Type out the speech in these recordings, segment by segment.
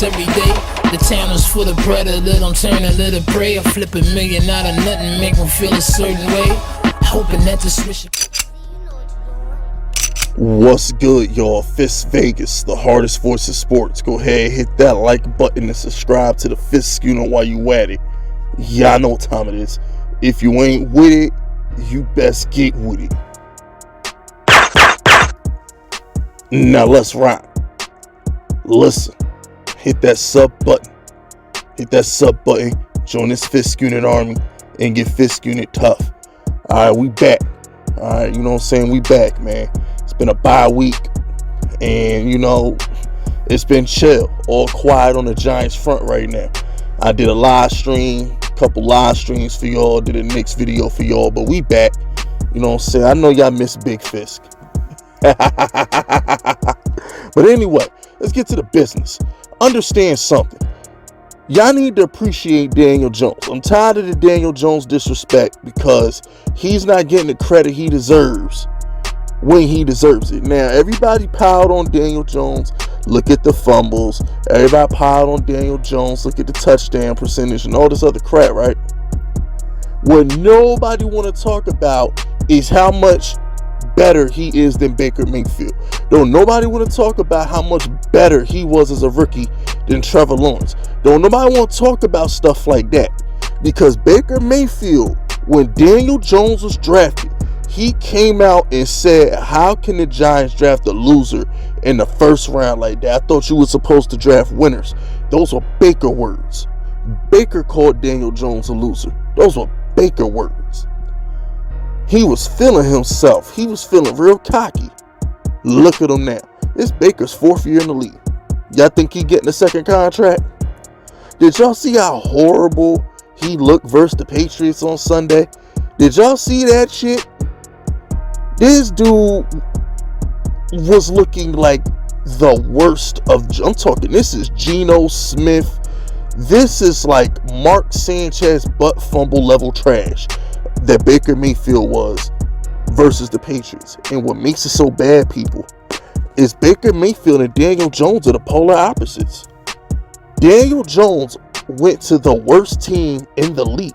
every day. The town is full of predator, don't turn a little prey. I flip $1 million out of nothing, make them feel a certain way. Hoping that the switch. What's good, y'all? Fisk Vegas, the hardest voice of sports. Go ahead, hit that like button and subscribe to the Fisk while you at it. Y'all know what time it is. If you ain't with it, you best get with it. Now let's rock. Listen, hit that sub button. Hit that sub button. Join this Fisk Unit army and get Fisk Unit tough. Alright, we back. Alright, you know what I'm saying? We back, man. It's been a bye week, and it's been chill, all quiet on the Giants front right now. I did a live stream, couple live streams for y'all, did a Knicks video for y'all, but we back. You know what I'm saying? I know y'all miss Big Fisk. But anyway, let's get to the business. Understand something. Y'all need to appreciate Daniel Jones. I'm tired of the Daniel Jones disrespect because he's not getting the credit he deserves when he deserves it. Now, everybody piled on Daniel Jones. Look at the fumbles. Everybody piled on Daniel Jones. Look at the touchdown percentage and all this other crap, right? What nobody want to talk about is how much better he is than Baker Mayfield. Don't nobody want to talk about how much better he was as a rookie than Trevor Lawrence. Don't nobody want to talk about stuff like that. Because Baker Mayfield, when Daniel Jones was drafted, he came out and said, how can the Giants draft a loser in the first round like that? I thought you were supposed to draft winners. Those were Baker words. Baker called Daniel Jones a loser. Those were Baker words. He was feeling himself. He was feeling real cocky. Look at him now. It's Baker's 4th year in the league. Y'all think he getting a second contract? Did y'all see how horrible he looked versus the Patriots on Sunday? Did y'all see that shit? This dude was looking like the worst of, I'm talking, this is Geno Smith. This is like Mark Sanchez butt fumble level trash that Baker Mayfield was versus the Patriots. And what makes it so bad, people, is Baker Mayfield and Daniel Jones are the polar opposites. Daniel Jones went to the worst team in the league.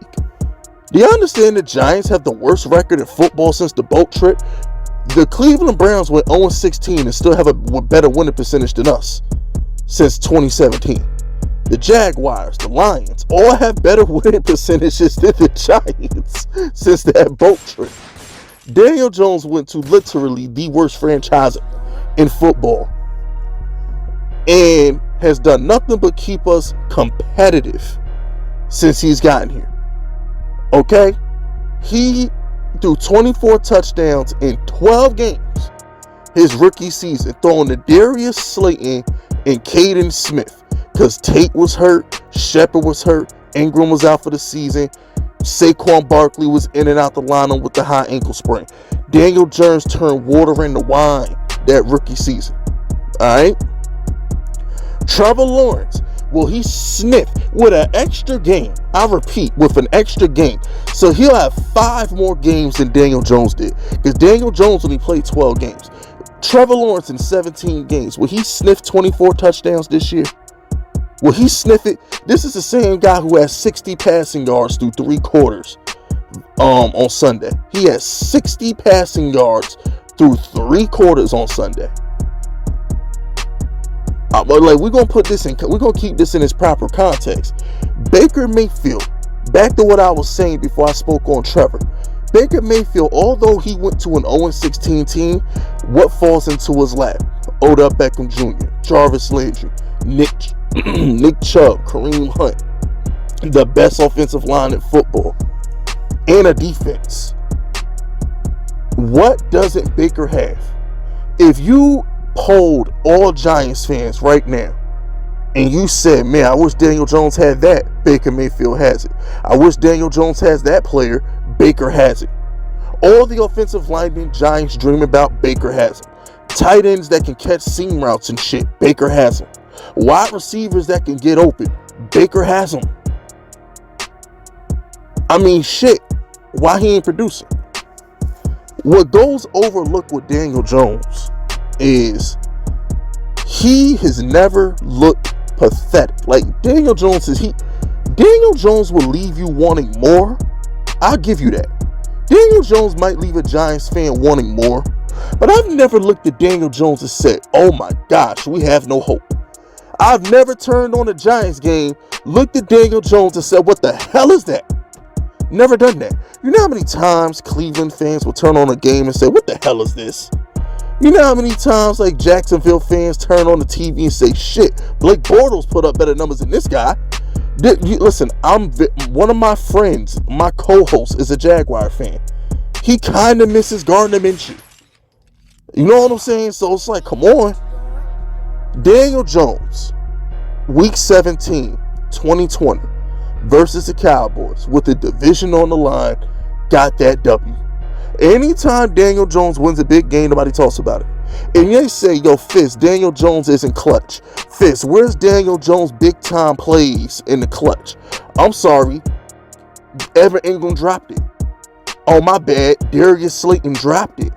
Do you understand the Giants have the worst record in football since the boat trip? The Cleveland Browns went 0-16 and still have a better winning percentage than us since 2017. The Jaguars, the Lions, all have better winning percentages than the Giants since that boat trip. Daniel Jones went to literally the worst franchise in football and has done nothing but keep us competitive since he's gotten here. Okay? He threw 24 touchdowns in 12 games his rookie season, throwing to Darius Slayton and Caden Smith because Tate was hurt, Shepard was hurt, Ingram was out for the season, Saquon Barkley was in and out the lineup with the high ankle sprain. Daniel Jones turned water into wine that rookie season. Alright? Trevor Lawrence, well, he sniffed with an extra game. I repeat, with an extra game. So he'll have 5 more games than Daniel Jones did. Because Daniel Jones only played 12 games. Trevor Lawrence in 17 games. Will he sniff 24 touchdowns this year? Will he sniff it? This is the same guy who has 60 passing yards through 3 quarters on Sunday. He has 60 passing yards through 3 quarters on Sunday. But we're gonna keep this in its proper context. Baker Mayfield, back to what I was saying before I spoke on Trevor. Baker Mayfield, although he went to an 0-16 team, what falls into his lap? Odell Beckham Jr., Jarvis Landry, Nick Chubb, Kareem Hunt, the best offensive line in football, and a defense. What doesn't Baker have? If you polled all Giants fans right now and you said, man, I wish Daniel Jones had that, Baker Mayfield has it. I wish Daniel Jones has that player, Baker has it. All the offensive linemen Giants dream about, Baker has them. Tight ends that can catch seam routes and shit, Baker has them. Wide receivers that can get open, Baker has them. I mean, shit, why he ain't producing? What goes overlooked with Daniel Jones is he has never looked pathetic. Like, Daniel Jones will leave you wanting more. I'll give you that. Daniel Jones might leave a Giants fan wanting more, but I've never looked at Daniel Jones and said, oh my gosh, we have no hope. I've never turned on a Giants game, looked at Daniel Jones and said, what the hell is that? Never done that. You know how many times Cleveland fans will turn on a game and say, what the hell is this? You know how many times like Jacksonville fans turn on the TV and say, shit, Blake Bortles put up better numbers than this guy. Listen, one of my friends, my co-host, is a Jaguar fan. He kind of misses Gardner Minshew. You know what I'm saying? So it's like, come on. Daniel Jones, Week 17, 2020, versus the Cowboys, with the division on the line, got that W. Anytime Daniel Jones wins a big game, nobody talks about it. And they say, yo, Fisk, Daniel Jones isn't clutch. Fisk, where's Daniel Jones' big-time plays in the clutch? I'm sorry, Evan Ingram dropped it. Oh, my bad, Darius Slayton dropped it.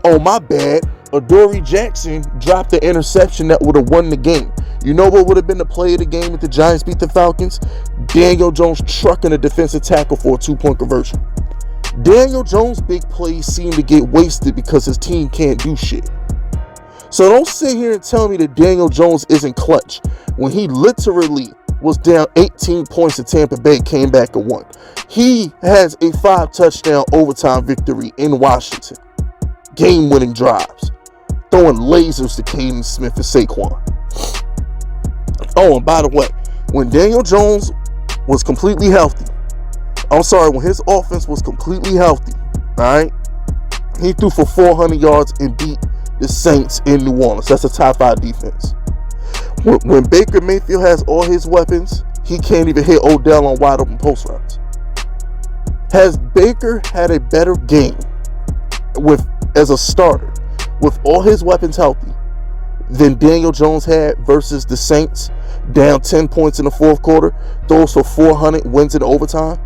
Oh, my bad, Adoree Jackson dropped the interception that would have won the game. You know what would have been the play of the game if the Giants beat the Falcons? Daniel Jones trucking a defensive tackle for a 2-point conversion. Daniel Jones' big plays seem to get wasted because his team can't do shit. So don't sit here and tell me that Daniel Jones isn't clutch when he literally was down 18 points at Tampa Bay, came back and won. He has a 5-touchdown overtime victory in Washington. Game-winning drives. Throwing lasers to Caden Smith and Saquon. Oh, and by the way, when Daniel Jones was completely healthy, when his offense was completely healthy, all right, he threw for 400 yards and beat the Saints in New Orleans. That's a top 5 defense. When Baker Mayfield has all his weapons, he can't even hit Odell on wide open post routes. Has Baker had a better game as a starter with all his weapons healthy than Daniel Jones had versus the Saints, down 10 points in the fourth quarter, throws for 400, wins in overtime?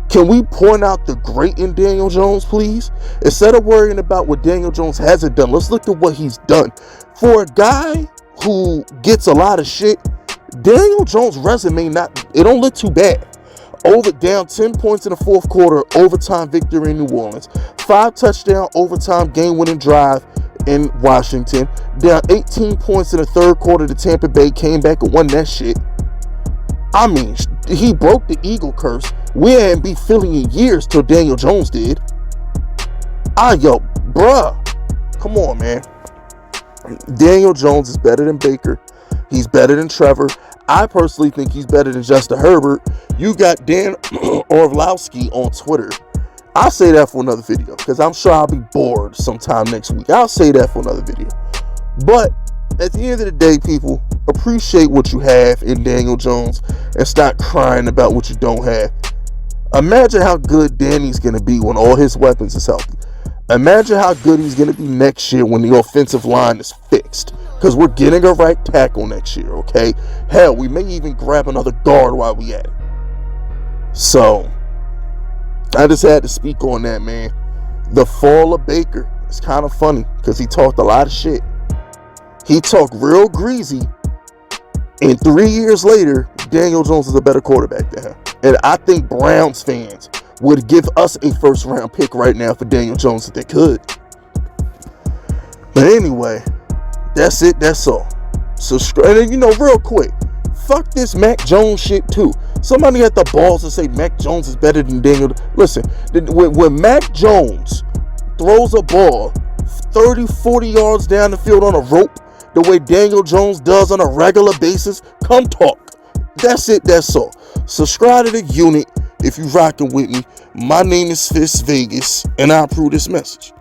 Can we point out the great in Daniel Jones, please? Instead of worrying about what Daniel Jones hasn't done, let's look at what he's done. For a guy who gets a lot of shit, Daniel Jones' resume, it don't look too bad. Down 10 points in the fourth quarter, overtime victory in New Orleans. 5-touchdown overtime game-winning drive in Washington. Down 18 points in the third quarter to Tampa Bay, came back and won that shit. I mean, he broke the Eagle curse. We hadn't beat Philly in years till Daniel Jones did. Bruh. Come on, man. Daniel Jones is better than Baker. He's better than Trevor. I personally think he's better than Justin Herbert. You got Dan Orlovsky on Twitter. I'll say that for another video because I'm sure I'll be bored sometime next week. I'll say that for another video. But at the end of the day, people, appreciate what you have in Daniel Jones and stop crying about what you don't have. Imagine how good Danny's going to be when all his weapons is healthy. Imagine how good he's going to be next year when the offensive line is fixed. Because we're getting a right tackle next year, okay? Hell, we may even grab another guard while we at it. So, I just had to speak on that, man. The fall of Baker is kind of funny because he talked a lot of shit. He talked real greasy. And 3 years later, Daniel Jones is a better quarterback than him. And I think Browns fans would give us a first-round pick right now for Daniel Jones if they could. But anyway, that's it. That's all. Subscribe. And real quick, fuck this Mac Jones shit too. Somebody had the balls to say Mac Jones is better than Daniel. Listen, when Mac Jones throws a ball 30, 40 yards down the field on a rope, the way Daniel Jones does on a regular basis, come talk. That's it. That's all. Subscribe to the unit if you rocking with me. My name is Fisk Vegas, and I approve this message.